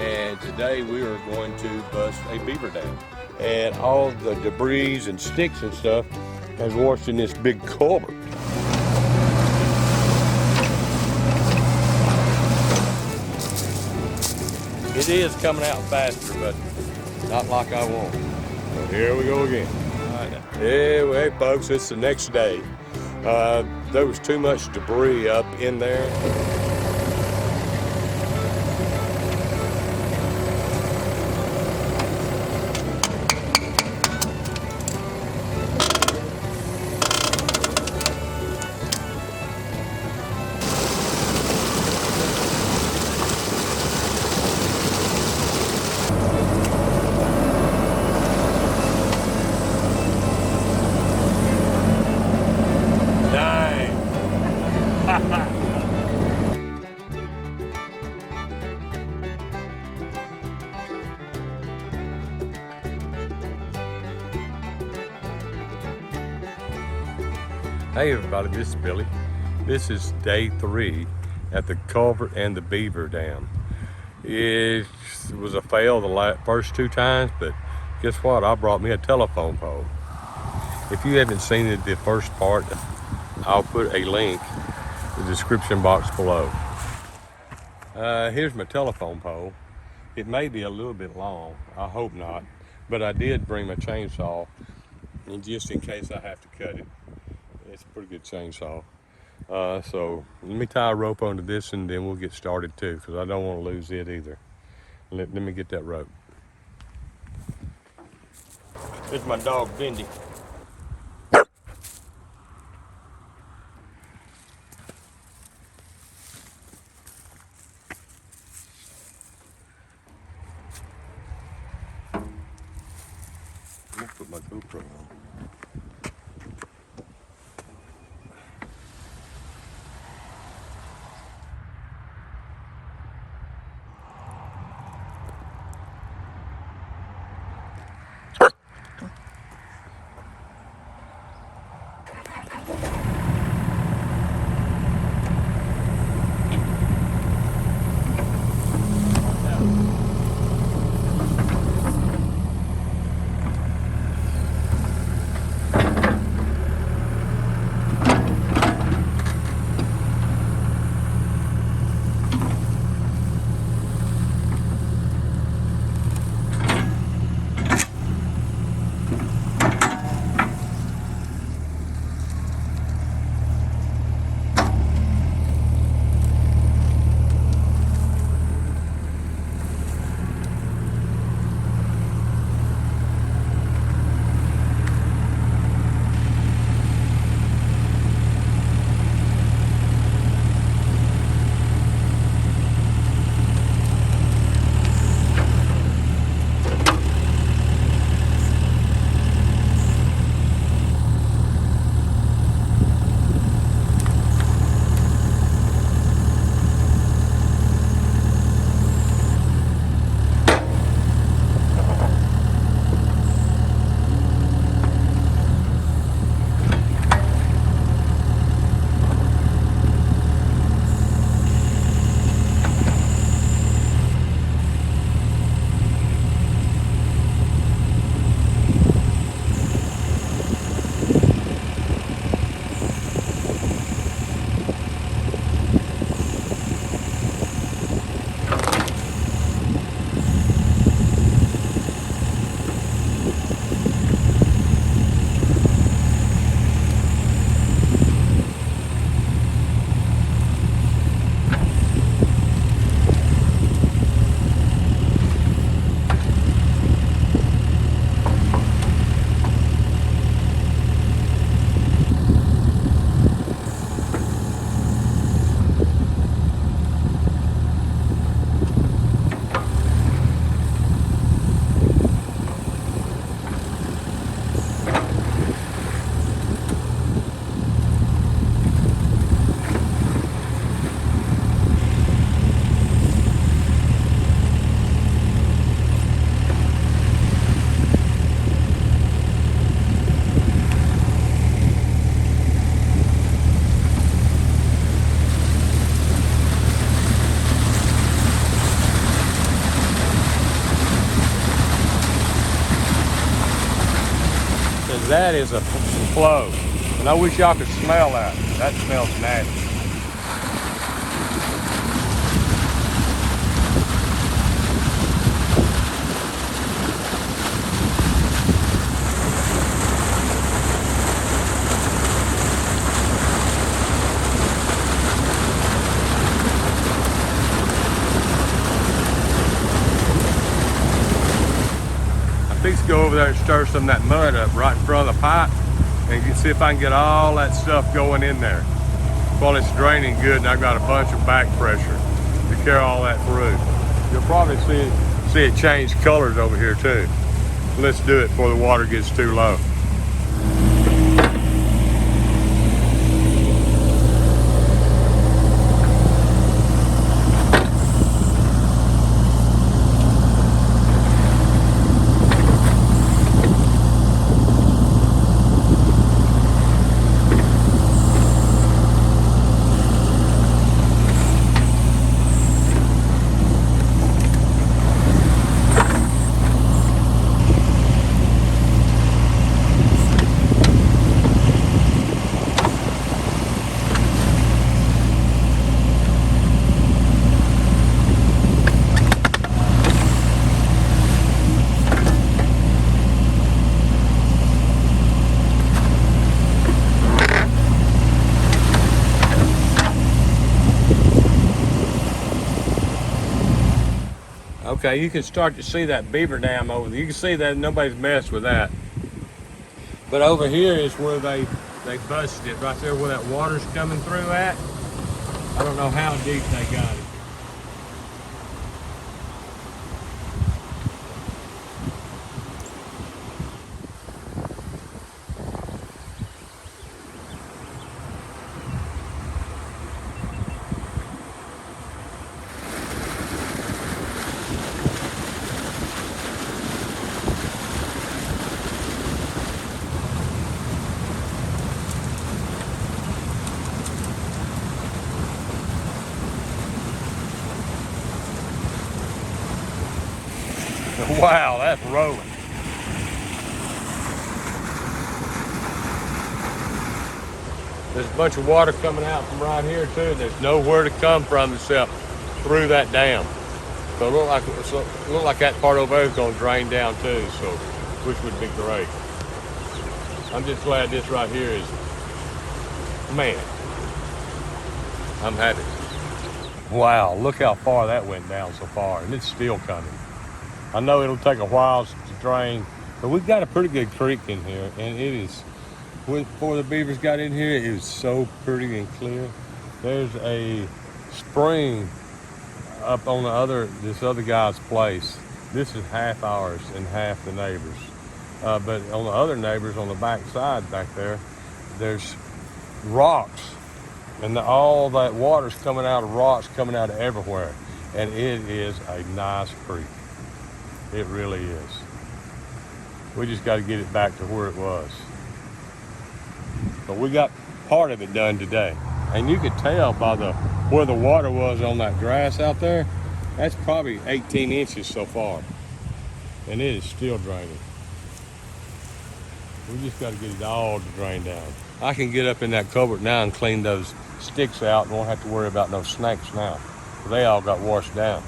and today we are going to bust a beaver dam. And all the debris and sticks and stuff has washed in this big culvert. It is coming out faster, but not like I want. So here we go again. Hey folks, it's the next day. There was too much debris up in there. Hey everybody, this is Billy. This is day 3 at the Culvert and the Beaver Dam. It was a fail the first 2 times, but guess what? I brought me a telephone pole. If you haven't seen it, the first part, I'll put a link in the description box below. Here's my telephone pole. It may be a little bit long, I hope not, but I did bring my chainsaw, and just in case I have to cut it. It's a pretty good chainsaw. So let me tie a rope onto this and then we'll get started too, because I don't want to lose it either. Let me get that rope. Here's my dog, Bendy. I'm gonna put my GoPro on. That is some flow. And I wish y'all could smell that. That smells nasty. Let's go over there and stir some of that mud up right in front of the pipe and see if I can get all that stuff going in there. While it's draining good and I've got a bunch of back pressure to carry all that through. You'll probably see it change colors over here too. Let's do it before the water gets too low. Okay, you can start to see that Beaver Dam over there. You can see that nobody's messed with that. But over here is where they busted it, right there where that water's coming through at. I don't know how deep they got it. Wow, that's rolling. There's a bunch of water coming out from right here too. There's nowhere to come from except through that dam. So it look like that part over there is going to drain down too, so which would be great. I'm just glad this right here is, man, I'm happy. Wow, look how far that went down so far, and it's still coming. I know it'll take a while to drain, but we've got a pretty good creek in here, and it is, before the beavers got in here, it was so pretty and clear. There's a spring up on this other guy's place. This is half ours and half the neighbors. But on the other neighbors, on the back side back there, there's rocks, and all that water's coming out of rocks, coming out of everywhere, and it is a nice creek. It really is. We just got to get it back to where it was. But we got part of it done today. And you could tell by where the water was on that grass out there, that's probably 18 inches so far. And it is still draining. We just got to get it all to drain down. I can get up in that culvert now and clean those sticks out and won't have to worry about no snakes now. They all got washed down.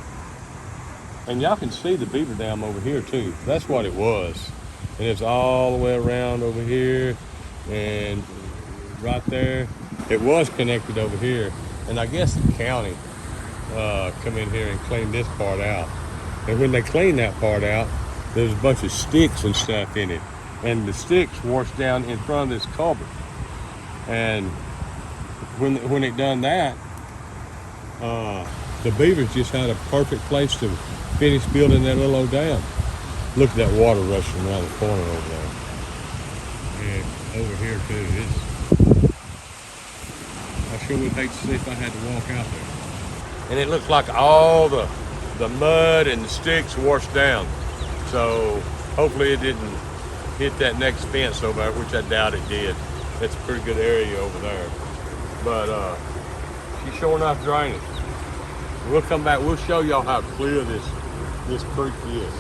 And y'all can see the Beaver Dam over here too. That's what it was. And it's all the way around over here and right there. It was connected over here. And I guess the county come in here and clean this part out. And when they clean that part out, there's a bunch of sticks and stuff in it. And the sticks washed down in front of this culvert. And when it done that, the beavers just had a perfect place to finish building that little old dam. Look at that water rushing around the corner over there. And over here too. I sure would hate to see if I had to walk out there. And it looks like all the mud and the sticks washed down. So hopefully it didn't hit that next fence over there, which I doubt it did. That's a pretty good area over there. But she's sure enough draining. We'll come back, we'll show y'all how clear this creek is.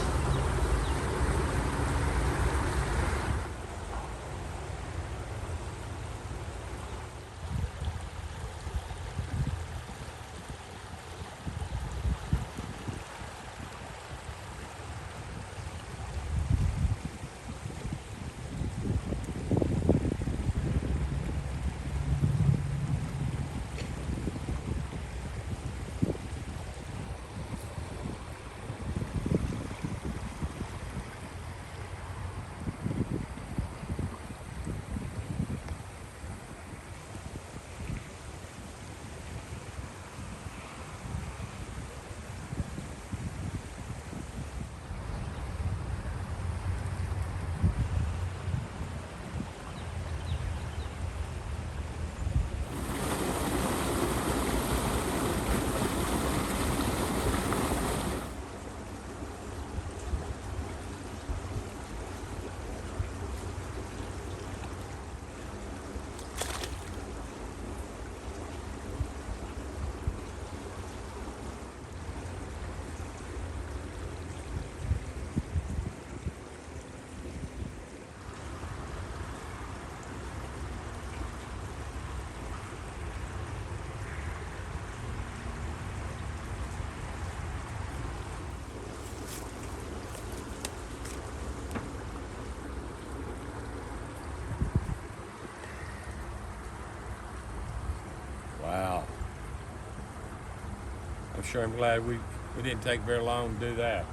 sure am glad we didn't take very long to do that.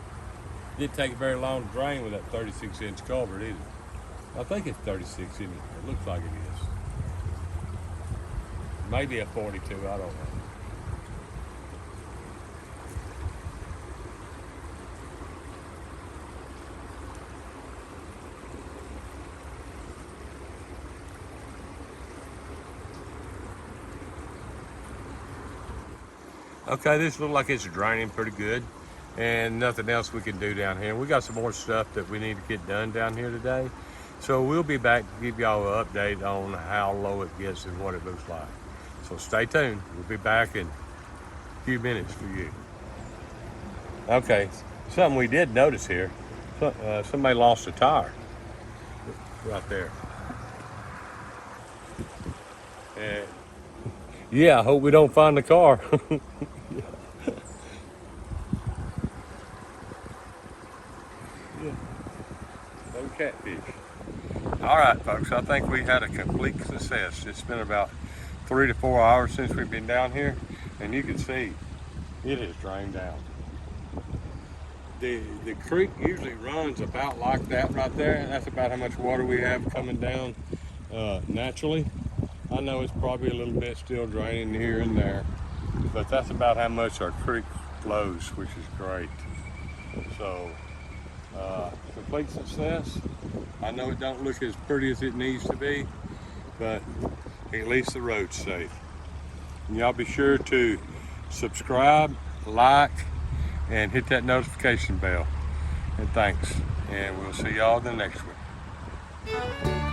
Didn't take very long to drain with that 36-inch culvert either. I think it's 36, isn't it? It looks like it is. Maybe a 42, I don't know. Okay, this looks like it's draining pretty good, and nothing else we can do down here. We got some more stuff that we need to get done down here today. So we'll be back to give y'all an update on how low it gets and what it looks like. So stay tuned. We'll be back in a few minutes for you. Okay, something we did notice here. Somebody lost a tire right there. And yeah, I hope we don't find the car. Yeah. No catfish. All right, folks, I think we had a complete success. It's been about 3 to 4 hours since we've been down here, and you can see it has drained down. The creek usually runs about like that right there. That's about how much water we have coming down naturally. I know it's probably a little bit still draining here and there, but that's about how much our creek flows, which is great. So, complete success. I know it don't look as pretty as it needs to be, but at least the road's safe. And y'all be sure to subscribe, like, and hit that notification bell. And thanks. And we'll see y'all in the next one.